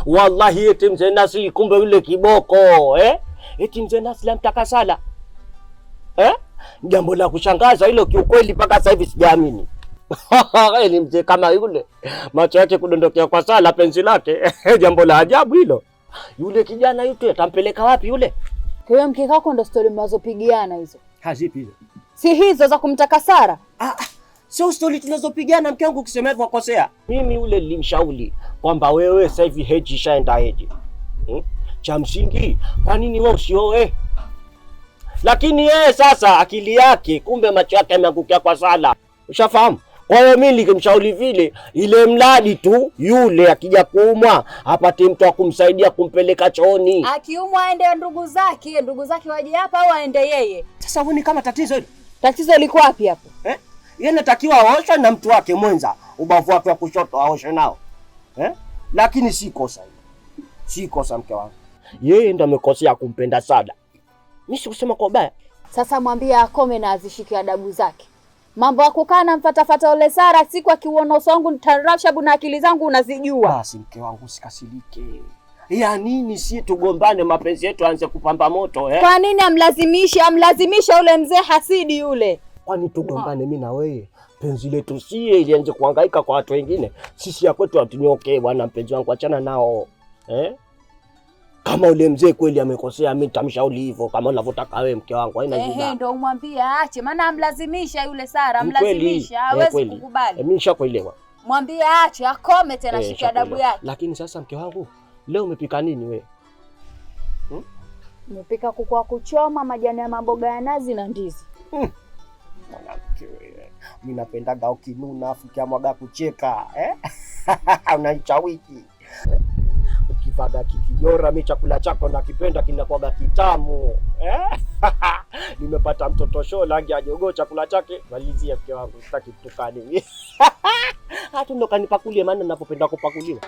wallahi eti mzee Nasri kumbe yule kiboko eti mzee Nasri amtaka Sala jambo la kushangaza hilo kiukweli, mpaka sasa hivi sijaamini. Ni mzee kama yule macho yake kudondokea kwa Sala penzi lake jambo la ajabu hilo. Yule kijana yule atampeleka wapi yule? Kwa hiyo mke wako ndo story mnazopigiana hizo? Hazipi hizo. Si hizo za kumtaka Sara? Sio story tunazopigana mke wangu, ukisema hivyo wakosea. Mimi yule nilimshauri kwamba wewe sasa hivi heji shaenda heji. Cha msingi kwa nini wewe usioe? Lakini yeye sasa akili yake kumbe macho yake yameangukia kwa Sala. Ushafahamu? Kwa hiyo mimi nilimshauri vile, ile mradi tu yule akija kuumwa apate mtu wa kumsaidia kumpeleka chooni. Akiumwa aende ndugu zake waje hapa au aende yeye? Sasa huoni kama tatizo hilo? Tatizo liko wapi hapo? Yeye anatakiwa aoshwe na mtu wake mwenza, ubavu wake wa kushoto aoshe nao. Lakini si kosa hilo. Si kosa mke wangu. Yeye ndo amekosea kumpenda Sada. Mimi sikusema kwa ubaya. Sasa mwambie akome na azishike adabu zake. Mambo ya kukaa na mfatafata ole Sara, siku akiuona uso wangu nitarashabu na akili zangu unazijua. Basi mke wangu usikasirike. Ya nini si tugombane, mapenzi yetu aanze kupamba moto Kwa nini amlazimisha ule mzee hasidi yule? Kwani tugombane mimi na wewe? Penzi letu sie ilianze kuhangaika kwa watu wengine. Sisi ya kwetu hatunyokee bwana mpenzi wangu, achana nao. Kama ule mzee kweli amekosea, mimi nitamshauri hivyo kama unavyotaka wewe mke wangu. Haina shida. Ndio umwambie aache, maana amlazimisha yule Sara, amlazimisha, hawezi kukubali. Mimi nishakuelewa. Mwambie aache, akome tena shika adabu yake. Lakini sasa mke wangu, leo umepika nini wewe? Nimepika kuku wa kuchoma, majani ya maboga ya nazi na ndizi. Mwanamke wewe. Mimi napendaga ukinuna afu kiamwaga kucheka, unaicha wiki. Ukivaga kikijora, mimi chakula chako nakipenda kinakuwa kitamu. Nimepata mtoto shola rangi ya jogoo, chakula chake malizia mke wangu, sitaki kutukani mimi. Hata ndo kanipakulie, maana ninapopenda kupakuliwa.